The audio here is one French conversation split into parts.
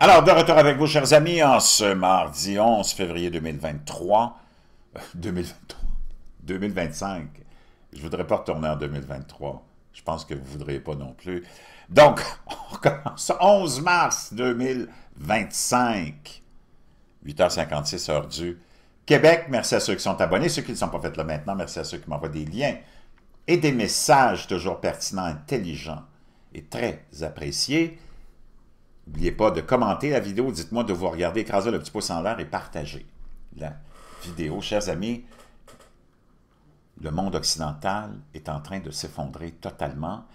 Alors, de retour avec vous, chers amis, en ce mardi 11 février 2023, 2023, 2025. Je ne voudrais pas retourner en 2023. Je pense que vous ne voudriez pas non plus. Donc, on recommence 11 mars 2025, 8h56, heure du Québec. Merci à ceux qui sont abonnés, ceux qui ne sont pas faits là maintenant. Merci à ceux qui m'envoient des liens et des messages toujours pertinents, intelligents et très appréciés. N'oubliez pas de commenter la vidéo, dites-moi de vous regarder, écraser le petit pouce en l'air et partager la vidéo. Chers amis, le monde occidental est en train de s'effondrer totalement.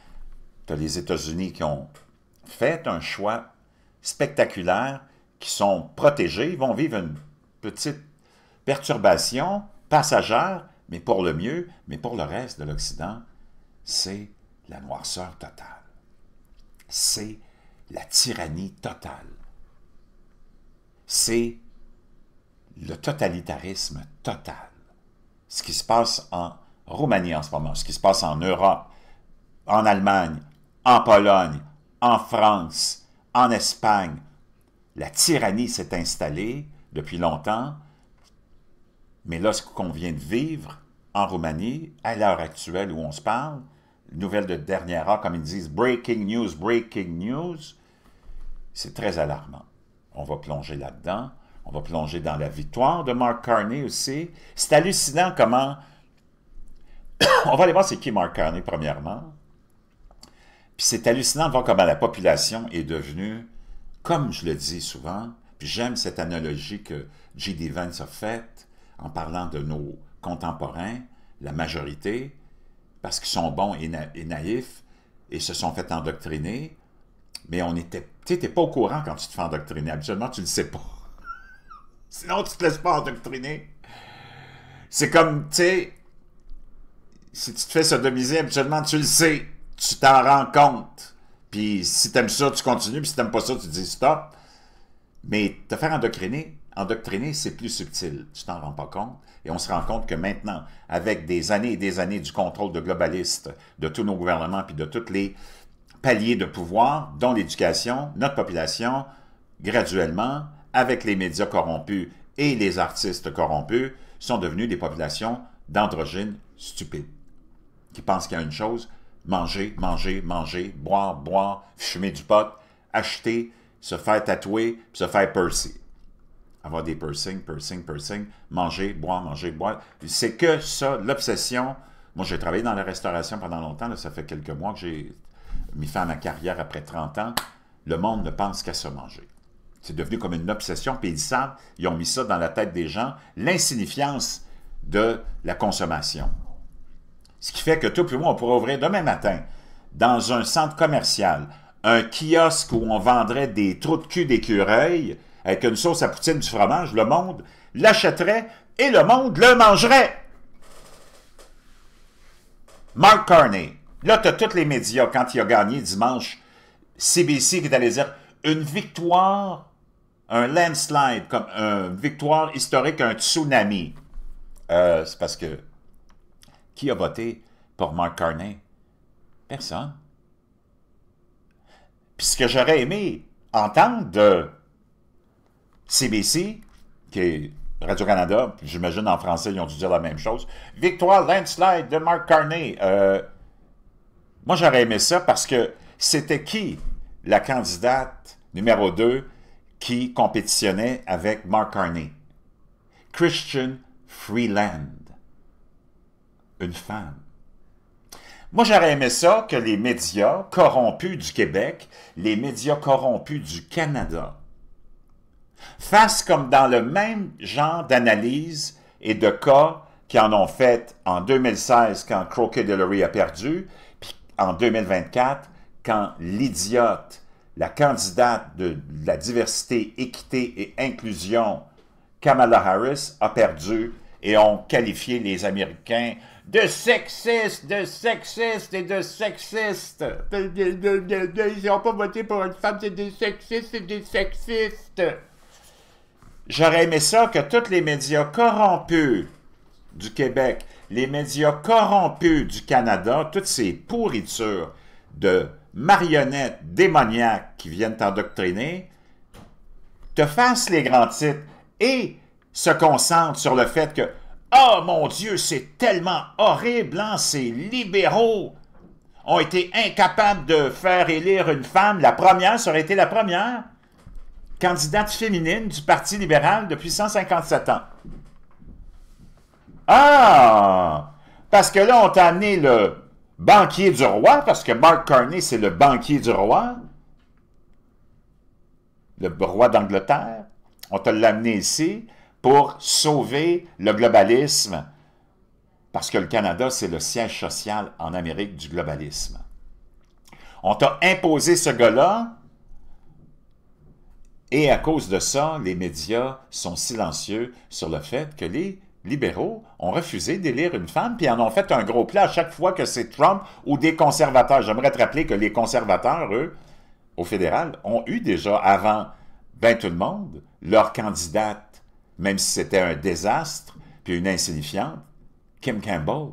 Tu as les États-Unis qui ont fait un choix spectaculaire, qui sont protégés, ils vont vivre une petite perturbation passagère, mais pour le mieux, mais pour le reste de l'Occident, c'est la noirceur totale. C'est la tyrannie totale. C'est le totalitarisme total. Ce qui se passe en Roumanie en ce moment, ce qui se passe en Europe, en Allemagne, en Pologne, en France, en Espagne. La tyrannie s'est installée depuis longtemps, mais là, ce qu'on vient de vivre en Roumanie, à l'heure actuelle où on se parle, nouvelle de dernière heure, comme ils disent, breaking news, c'est très alarmant. On va plonger là-dedans. On va plonger dans la victoire de Mark Carney aussi. C'est hallucinant comment... On va aller voir c'est qui Mark Carney, premièrement. Puis c'est hallucinant de voir comment la population est devenue, comme je le dis souvent, puis j'aime cette analogie que J.D. Vance a faite en parlant de nos contemporains, la majorité, parce qu'ils sont bons et naïfs, et se sont fait endoctriner, mais on était... Tu sais, t'es pas au courant quand tu te fais endoctriner. Habituellement, tu le sais pas. Sinon, tu te laisses pas endoctriner. C'est comme, tu sais, si tu te fais sodomiser, habituellement, tu le sais. Tu t'en rends compte. Puis si t'aimes ça, tu continues, puis si t'aimes pas ça, tu dis stop. Mais te faire endoctriner, c'est plus subtil. Tu t'en rends pas compte. Et on se rend compte que maintenant, avec des années et des années du contrôle de globalistes, de tous nos gouvernements, puis de tous les paliers de pouvoir, dont l'éducation, notre population, graduellement, avec les médias corrompus et les artistes corrompus, sont devenus des populations d'androgynes stupides, qui pensent qu'il y a une chose, manger, manger, manger, boire, boire, fumer du pot, acheter, se faire tatouer, puis se faire piercer. Avoir des piercings, manger, boire, c'est que ça, l'obsession. Moi, j'ai travaillé dans la restauration pendant longtemps, là, ça fait quelques mois que j'ai mis fin à ma carrière après 30 ans. Le monde ne pense qu'à se manger. C'est devenu comme une obsession, puis ils savent, ils ont mis ça dans la tête des gens, l'insignifiance de la consommation. Ce qui fait que toi puis moi, on pourrait ouvrir demain matin, dans un centre commercial, un kiosque où on vendrait des trous de cul d'écureuil, avec une sauce à poutine du fromage, le monde l'achèterait et le monde le mangerait. Mark Carney, là, tu as tous les médias, quand il a gagné dimanche, CBC qui est allé dire une victoire, un landslide, comme une victoire historique, un tsunami. C'est parce que qui a voté pour Mark Carney? Personne. Puis ce que j'aurais aimé entendre de CBC, qui est Radio-Canada, j'imagine en français, ils ont dû dire la même chose. Victoire landslide de Mark Carney. Moi, j'aurais aimé ça parce que c'était qui la candidate numéro 2 qui compétitionnait avec Mark Carney? Christian Freeland. Une femme. Moi, j'aurais aimé ça que les médias corrompus du Québec, les médias corrompus du Canada, fassent comme dans le même genre d'analyse et de cas qu'ils en ont fait en 2016 quand Crooked Hillary a perdu, puis en 2024 quand l'idiote, la candidate de la diversité, équité et inclusion, Kamala Harris, a perdu et ont qualifié les Américains de sexistes, de sexistes et de sexistes. Ils n'ont pas voté pour une femme, c'est des sexistes et des sexistes. J'aurais aimé ça que tous les médias corrompus du Québec, les médias corrompus du Canada, toutes ces pourritures de marionnettes démoniaques qui viennent t'endoctriner, te fasse les grands titres et se concentre sur le fait que « Oh mon Dieu, c'est tellement horrible, hein, ces libéraux ont été incapables de faire élire une femme. La première, ça aurait été la première candidate féminine du Parti libéral depuis 157 ans. » Ah! Parce que là, on t'a amené le banquier du roi, parce que Mark Carney, c'est le banquier du roi, le roi d'Angleterre. On t'a l'amené ici pour sauver le globalisme, parce que le Canada, c'est le siège social en Amérique du globalisme. On t'a imposé ce gars-là, et à cause de ça, les médias sont silencieux sur le fait que les libéraux ont refusé d'élire une femme, puis en ont fait un gros plat à chaque fois que c'est Trump ou des conservateurs. J'aimerais te rappeler que les conservateurs, eux, au fédéral, ont eu déjà, avant ben tout le monde, leur candidate, même si c'était un désastre, puis une insignifiante, Kim Campbell.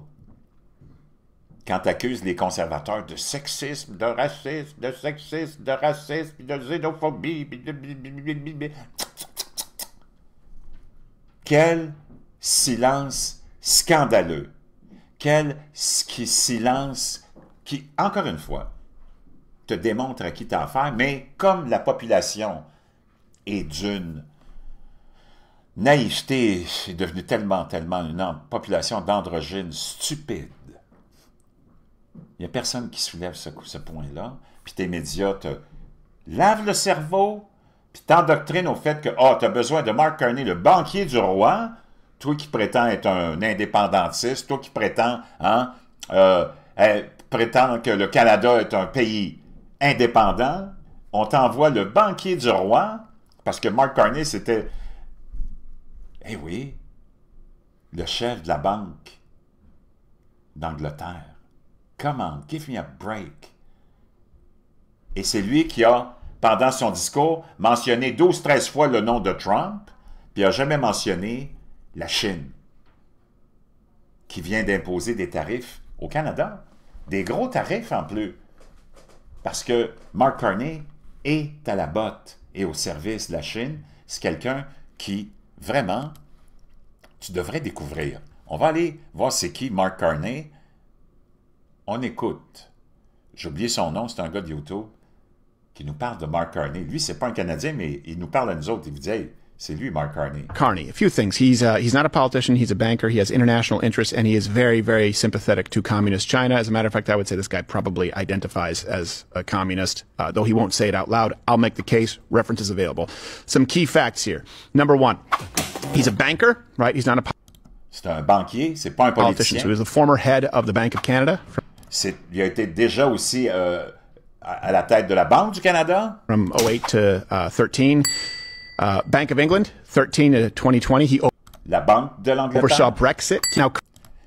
Quand tu accuses les conservateurs de sexisme, de racisme, de sexisme, de racisme, de xénophobie, quel silence scandaleux. Quel silence qui, encore une fois, te démontre à qui t'as affaire, mais comme la population est d'une naïveté, est devenue tellement une population d'androgynes stupides. Il n'y a personne qui soulève ce point-là, puis tes médias te lavent le cerveau, puis t'endoctrinent au fait que « tu as besoin de Mark Carney, le banquier du roi, toi qui prétends être un indépendantiste, toi qui prétends, prétends que le Canada est un pays indépendant, on t'envoie le banquier du roi, parce que Mark Carney, c'était, eh oui, le chef de la banque d'Angleterre. Come on, give me a break. Et c'est lui qui a, pendant son discours, mentionné 12-13 fois le nom de Trump, puis il n'a jamais mentionné la Chine, qui vient d'imposer des tarifs au Canada. Des gros tarifs en plus. Parce que Mark Carney est à la botte et au service de la Chine. C'est quelqu'un qui, vraiment, tu devrais découvrir. On va aller voir c'est qui Mark Carney. On écoute. J'ai oublié son nom, c'est un gars de YouTube qui nous parle de Mark Carney. Lui, c'est pas un Canadien, mais il nous parle à nous autres. Il vous dit, hey, c'est lui, Mark Carney. Carney, a few things. He's not a politician. He's a banker. He has international interests, and he is very, very sympathetic to communist China. As a matter of fact, I would say this guy probably identifies as a communist, though he won't say it out loud. I'll make the case. References available. Some key facts here. Number one, he's a banker, right? He's not a c'est un banquier, c'est pas un politicien. So he was the former head of the Bank of Canada. Il a été déjà aussi à la tête de la Banque du Canada. From 08 to 13. Bank of England, 13 to 2020. He la Banque de l'Angleterre. oversaw Brexit. Now,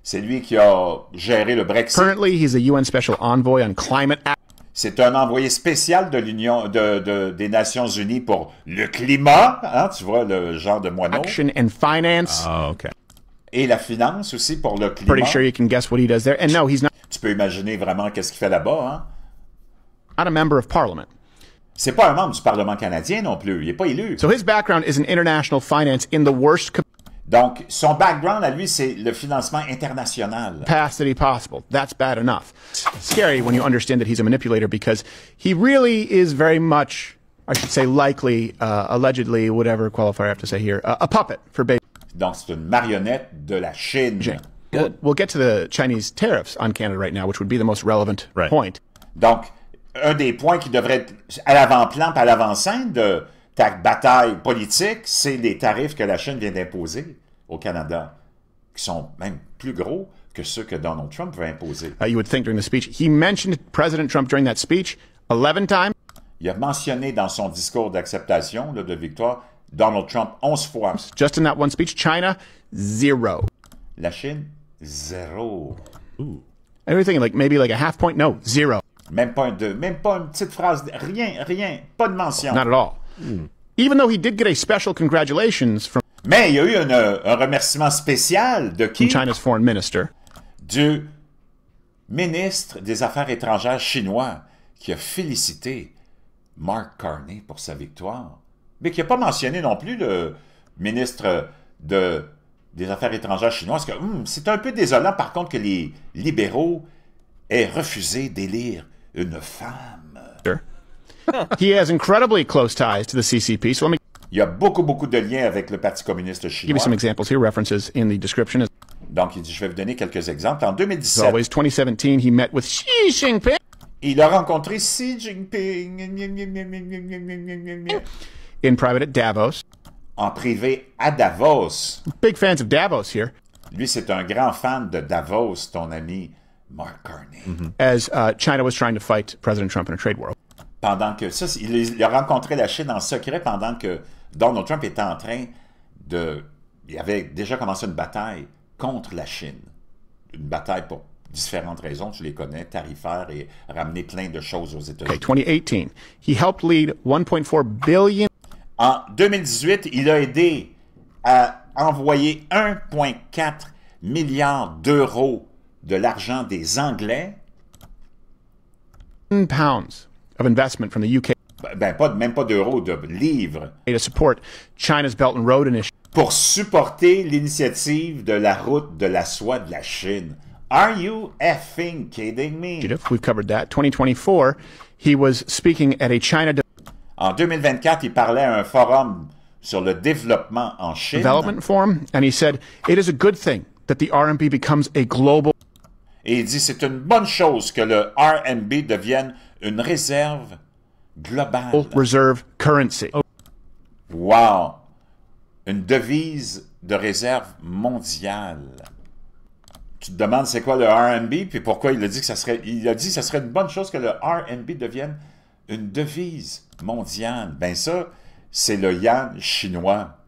c'est lui qui a géré le Brexit. Currently, he's a UN Special Envoy on Climate Action. C'est un envoyé spécial de l'Union des Nations Unies pour le climat, hein, tu vois le genre de moineau. Action and finance. Oh, okay. Et la finance aussi pour le climat. Pretty sure you can guess what he does there. And no, he's not. Tu peux imaginer vraiment qu'est-ce qu'il fait là-bas, hein? Not a member of Parliament. C'est pas un membre du Parlement canadien non plus. Il n'est pas élu. So his background is in international finance in the worst Donc, son background à lui, c'est le financement international. capacity possible. That's bad enough. Scary when you understand that he's a manipulator because he really is very much, I should say likely, allegedly, whatever qualifier I have to say here, a puppet for Beijing. Donc, c'est une marionnette de la Chine. We'll get to the Chinese tariffs on Canada right now, which would be the most relevant point. Donc, un des points qui devrait être à l'avant-plan et à l'avant-scène de ta bataille politique, c'est les tarifs que la Chine vient d'imposer au Canada, qui sont même plus gros que ceux que Donald Trump veut imposer. You would think during the speech. He mentioned President Trump during that speech 11 times. Il a mentionné dans son discours d'acceptation de victoire Donald Trump 11 fois. Just in that one speech. China, 0. La Chine, 0. Everything like maybe like a half point. No, 0. Même pas une petite phrase, rien, pas de mention. Not at all. Even though he did get a special congratulations from Mais il y a eu un remerciement spécial de qui? China's foreign minister. Du ministre des Affaires étrangères chinois qui a félicité Mark Carney pour sa victoire. mais qui n'a pas mentionné non plus le ministre des Affaires étrangères chinois. C'est un peu désolant, par contre, que les libéraux aient refusé d'élire une femme. Sure. He has incredibly close ties to the CCP, so let me Il y a beaucoup de liens avec le Parti communiste give you some chinois. examples here, references in the description. As Donc, il dit, je vais vous donner quelques exemples. En 2017, always, 2017, he met with Xi Jinping il a rencontré Xi Jinping in private at Davos. en privé à Davos. Big fans of Davos here, Lui, c'est un grand fan de Davos, ton ami Mark Carney. as China was trying to fight President Trump in a trade war. Pendant que ça, il a rencontré la Chine en secret pendant que Donald Trump était en train de... Il avait déjà commencé une bataille contre la Chine. Une bataille pour différentes raisons, tu les connais, tarifaires et ramener plein de choses aux États-Unis. Okay, 2018, he helped lead 1.4 billion En 2018, il a aidé à envoyer 1,4 milliard d'euros de l'argent des Anglais, pounds of investment from the UK même pas d'euros, de livres, to support China's Belt and Road Initiative. pour supporter l'initiative de la route de la soie de la Chine. Are you effing kidding me? We've covered that. 2024, he was speaking at a China En 2024, il parlait à un forum sur le développement en Chine. Development Forum, and he said, it is a good thing that the RMB becomes a global Et il dit, c'est une bonne chose que le RMB devienne une réserve globale. reserve currency. Wow! Une devise de réserve mondiale. Tu te demandes c'est quoi le RMB, puis pourquoi il a dit que ça serait... Il a dit que ça serait une bonne chose que le RMB devienne une devise mondiale. Ben ça, c'est le yuan chinois.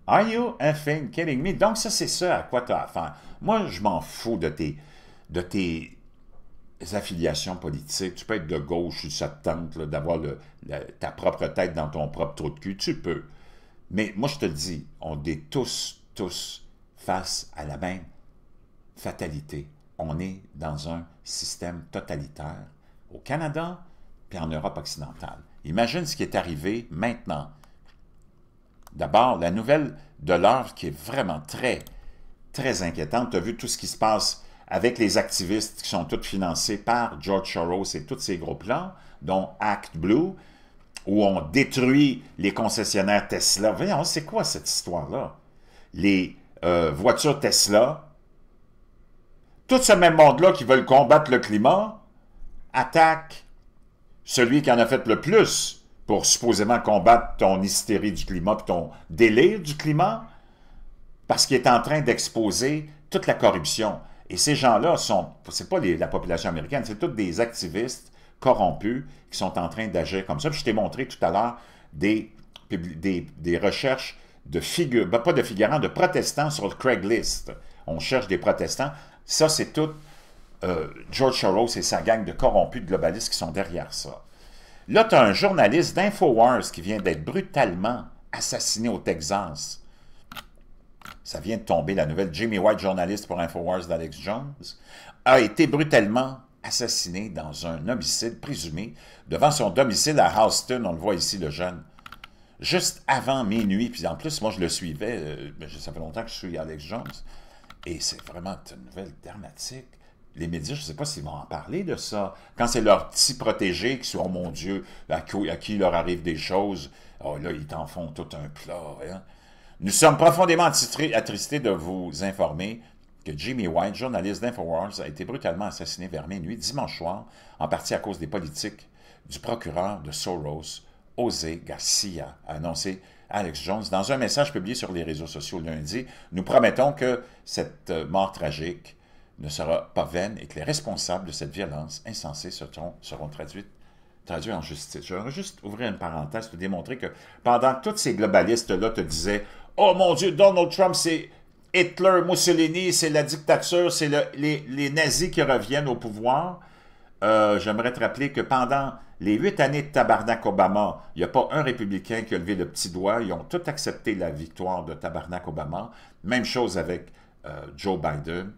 Are you effing kidding me? Donc ça, c'est ça à quoi tu as affaire. Moi, je m'en fous de tes affiliations politiques. Tu peux être de gauche ou ça te tente d'avoir ta propre tête dans ton propre trou de cul. Tu peux. Mais moi, je te le dis, on est tous face à la même fatalité. On est dans un système totalitaire au Canada puis en Europe occidentale. Imagine ce qui est arrivé maintenant. D'abord, la nouvelle de l'heure qui est vraiment très, très inquiétante. Tu as vu tout ce qui se passe avec les activistes qui sont tous financés par George Soros et tous ces groupes-là, dont Act Blue, où on détruit les concessionnaires Tesla. Voyons, c'est quoi cette histoire-là? Les voitures Tesla, tout ce même monde-là qui veulent combattre le climat, attaque celui qui en a fait le plus pour supposément combattre ton hystérie du climat et ton délire du climat, parce qu'il est en train d'exposer toute la corruption. Et ces gens-là c'est pas la population américaine, c'est tous des activistes corrompus qui sont en train d'agir comme ça. Puis je t'ai montré tout à l'heure des recherches de figurants, pas de figurants, de protestants sur le Craigslist. On cherche des protestants. Ça, c'est tout George Soros et sa gang de corrompus, de globalistes qui sont derrière ça. Là, tu as un journaliste d'InfoWars qui vient d'être brutalement assassiné au Texas. Ça vient de tomber, la nouvelle. Jimmy White, journaliste pour InfoWars d'Alex Jones, a été brutalement assassiné dans un homicide présumé devant son domicile à Houston. On le voit ici, le jeune. Juste avant minuit. Puis en plus, moi, je le suivais. Ça fait longtemps que je suis Alex Jones. Et c'est vraiment une nouvelle dramatique. Les médias, je ne sais pas s'ils vont en parler de ça. Quand c'est leurs petits protégés qui sont, oh mon Dieu, à qui il leur arrive des choses, oh là, ils t'en font tout un plat. Hein? Nous sommes profondément attristés de vous informer que Jimmy White, journaliste d'InfoWars, a été brutalement assassiné vers minuit dimanche soir, en partie à cause des politiques du procureur de Soros, José Garcia, a annoncé Alex Jones. Dans un message publié sur les réseaux sociaux lundi, nous promettons que cette mort tragique ne sera pas vaine et que les responsables de cette violence insensée seront traduits en justice. Je vais juste ouvrir une parenthèse pour démontrer que pendant que tous ces globalistes-là te disaient « Oh mon Dieu, Donald Trump, c'est Hitler, Mussolini, c'est la dictature, c'est les nazis qui reviennent au pouvoir. » J'aimerais te rappeler que pendant les 8 années de Tabarnak Obama, il n'y a pas un républicain qui a levé le petit doigt. Ils ont tous accepté la victoire de Tabarnak Obama. Même chose avec Joe Biden.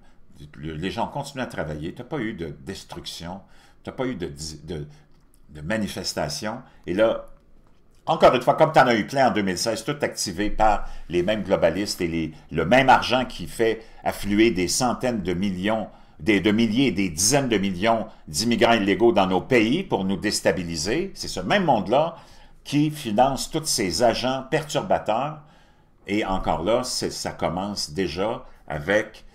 Les gens continuent à travailler. Tu n'as pas eu de destruction. Tu n'as pas eu de manifestation. Et là, Encore une fois, comme tu en as eu plein en 2016, tout activé par les mêmes globalistes et le même argent qui fait affluer des centaines de millions, de milliers et des dizaines de millions d'immigrants illégaux dans nos pays pour nous déstabiliser. C'est ce même monde-là qui finance tous ces agents perturbateurs. Et encore là, ça commence déjà avec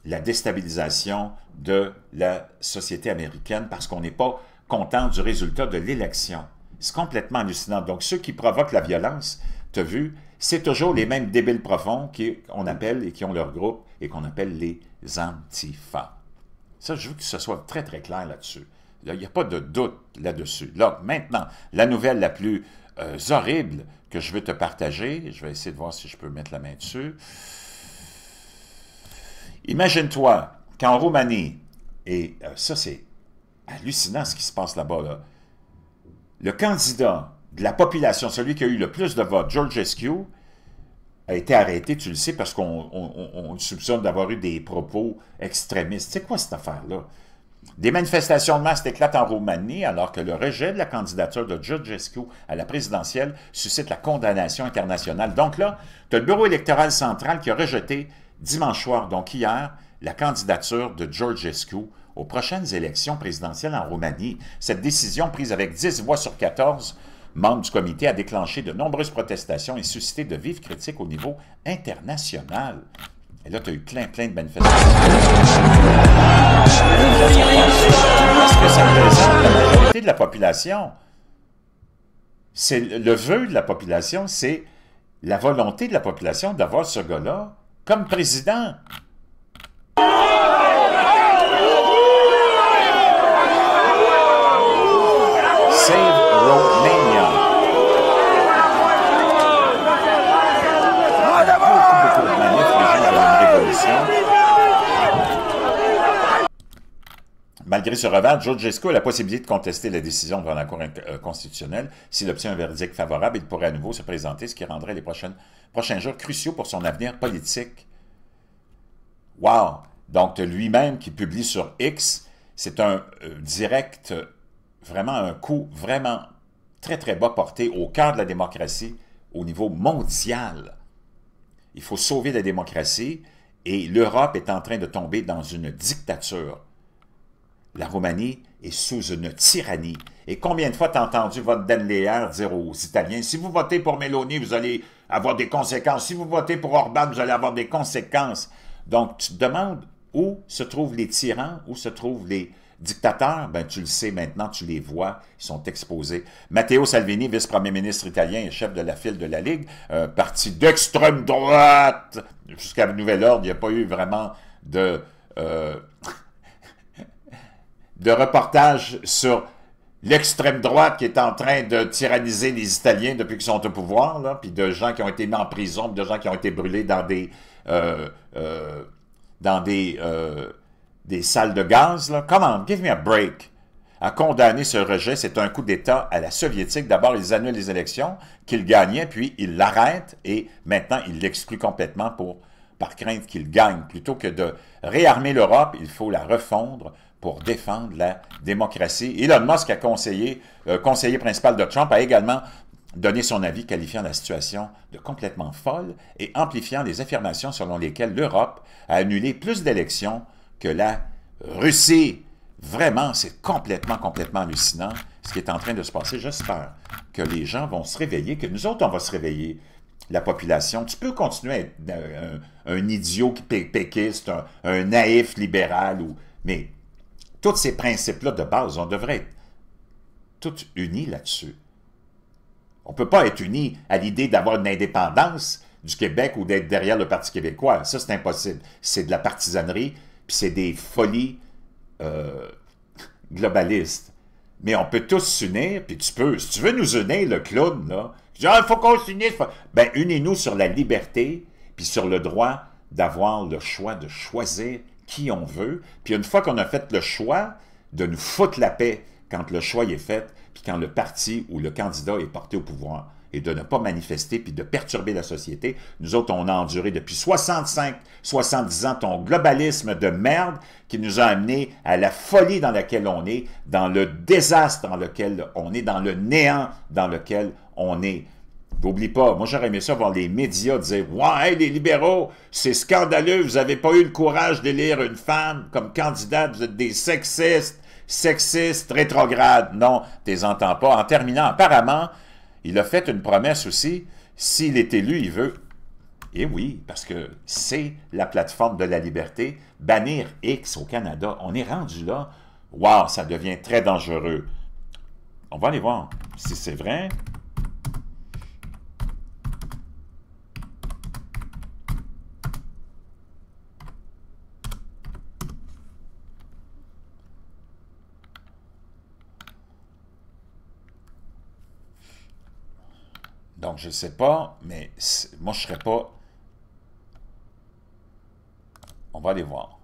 la déstabilisation de la société américaine parce qu'on n'est pas content du résultat de l'élection. C'est complètement hallucinant. Donc, ceux qui provoquent la violence, tu as vu, c'est toujours les mêmes débiles profonds qu'on appelle et qui ont leur groupe et qu'on appelle les Antifa. Ça, je veux que ce soit très, très clair là-dessus. Il n'y a pas de doute là-dessus. Là, maintenant, la nouvelle la plus horrible que je veux te partager, je vais essayer de voir si je peux mettre la main dessus. Imagine-toi qu'en Roumanie, et ça, c'est hallucinant ce qui se passe là-bas, là. Le candidat de la population, celui qui a eu le plus de votes, Georgescu, a été arrêté, tu le sais, parce qu'on le soupçonne d'avoir eu des propos extrémistes. C'est quoi cette affaire-là? Des manifestations de masse éclatent en Roumanie alors que le rejet de la candidature de Georgescu à la présidentielle suscite la condamnation internationale. Donc là, tu as le bureau électoral central qui a rejeté dimanche soir, donc hier, la candidature de Georgescu aux prochaines élections présidentielles en Roumanie. Cette décision, prise avec 10 voix sur 14 membres du comité, a déclenché de nombreuses protestations et suscité de vives critiques au niveau international. Et là, tu as eu plein de manifestations. Qu'est-ce que ça représente la majorité de la population? C'est le vœu de la population, c'est la volonté de la population d'avoir ce gars-là comme président. Save Romania. Beaucoup de manifs, les gens veulent une révolution. Malgré ce revers, Georgescu a la possibilité de contester la décision devant la Cour constitutionnelle. S'il obtient un verdict favorable, il pourrait à nouveau se présenter, ce qui rendrait les prochains jours cruciaux pour son avenir politique. Wow! Donc, lui-même qui publie sur X, c'est un direct, vraiment un coup vraiment très, très bas porté au cœur de la démocratie au niveau mondial. Il faut sauver la démocratie et l'Europe est en train de tomber dans une dictature. La Roumanie est sous une tyrannie. Et combien de fois t'as entendu votre Denleer dire aux Italiens, si vous votez pour Meloni, vous allez avoir des conséquences. Si vous votez pour Orban, vous allez avoir des conséquences. Donc, tu te demandes où se trouvent les tyrans, où se trouvent les dictateurs. Ben, tu le sais maintenant, tu les vois, ils sont exposés. Matteo Salvini, vice-premier ministre italien et chef de la file de la Ligue, parti d'extrême droite. Jusqu'à nouvel ordre, il n'y a pas eu vraiment de reportage sur l'extrême droite qui est en train de tyranniser les Italiens depuis qu'ils sont au pouvoir, là, puis de gens qui ont été mis en prison, de gens qui ont été brûlés dans des salles de gaz. Là. Come on, give me a break. À condamner ce rejet, c'est un coup d'État à la soviétique. D'abord, ils annulent les élections qu'ils gagnaient, puis ils l'arrêtent, et maintenant, ils l'excluent complètement par crainte qu'ils gagnent. Plutôt que de réarmer l'Europe, il faut la refondre pour défendre la démocratie. Elon Musk, conseiller principal de Trump, a également donné son avis qualifiant la situation de complètement folle et amplifiant les affirmations selon lesquelles l'Europe a annulé plus d'élections que la Russie. Vraiment, c'est complètement hallucinant ce qui est en train de se passer. J'espère que les gens vont se réveiller, que nous autres, on va se réveiller, la population. Tu peux continuer à être un idiot péquiste, un naïf libéral, mais tous ces principes-là de base, on devrait être tous unis là-dessus. On ne peut pas être unis à l'idée d'avoir une indépendance du Québec ou d'être derrière le Parti québécois. Ça, c'est impossible. C'est de la partisanerie, puis c'est des folies globalistes. Mais on peut tous s'unir, puis si tu veux nous unir, le clown, là, il faut qu'on s'unisse. Ben, unis-nous sur la liberté, puis sur le droit d'avoir le choix de choisir qui on veut. Puis une fois qu'on a fait le choix, de nous foutre la paix quand le choix est fait, puis quand le parti ou le candidat est porté au pouvoir. Et et de ne pas manifester puis de perturber la société. Nous autres, on a enduré depuis 65-70 ans ton globalisme de merde qui nous a amenés à la folie dans laquelle on est, dans le désastre dans lequel on est, dans le néant dans lequel on est. N'oublie pas, moi j'aurais aimé ça voir les médias dire « Ouais, les libéraux, c'est scandaleux, vous n'avez pas eu le courage d'élire une femme comme candidate, vous êtes des sexistes, rétrogrades. » Non, tu les entends pas. En terminant, apparemment, il a fait une promesse aussi, s'il est élu, il veut... Et oui, parce que c'est la plateforme de la liberté, bannir X au Canada. On est rendu là. Wow, ça devient très dangereux. On va aller voir si c'est vrai. Donc, je ne sais pas, mais moi, je ne serais pas... On va aller voir.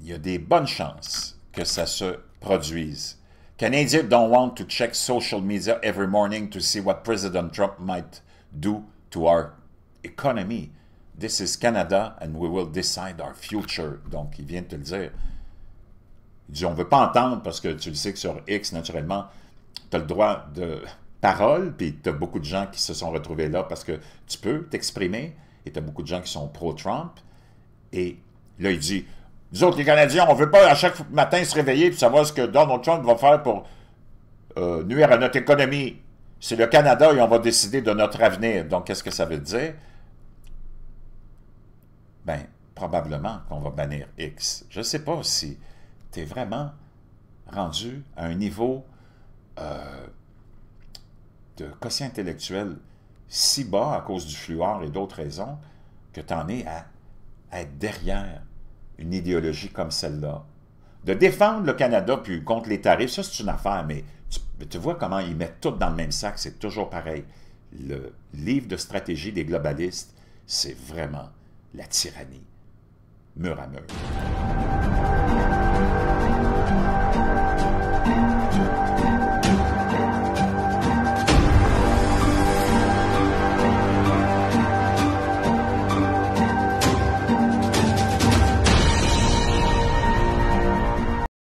Il y a des bonnes chances que ça se produise. Canadians don't want to check social media every morning to see what President Trump might do to our economy. This is Canada and we will decide our future. Donc, il vient de te le dire. Il dit, on ne veut pas entendre parce que tu le sais que sur X, naturellement, tu as le droit de parole, puis tu as beaucoup de gens qui se sont retrouvés là parce que tu peux t'exprimer, et tu as beaucoup de gens qui sont pro-Trump. Et là, il dit, nous autres, les Canadiens, on ne veut pas à chaque matin se réveiller et savoir ce que Donald Trump va faire pour nuire à notre économie. C'est le Canada et on va décider de notre avenir. Donc, qu'est-ce que ça veut dire? Ben, probablement qu'on va bannir X. Je ne sais pas si tu es vraiment rendu à un niveau de quotient intellectuel si bas à cause du fluor et d'autres raisons que tu en es à être derrière une idéologie comme celle-là. De défendre le Canada puis contre les tarifs, ça c'est une affaire, mais tu vois comment ils mettent tout dans le même sac, c'est toujours pareil. Le livre de stratégie des globalistes, c'est vraiment la tyrannie, mur à mur.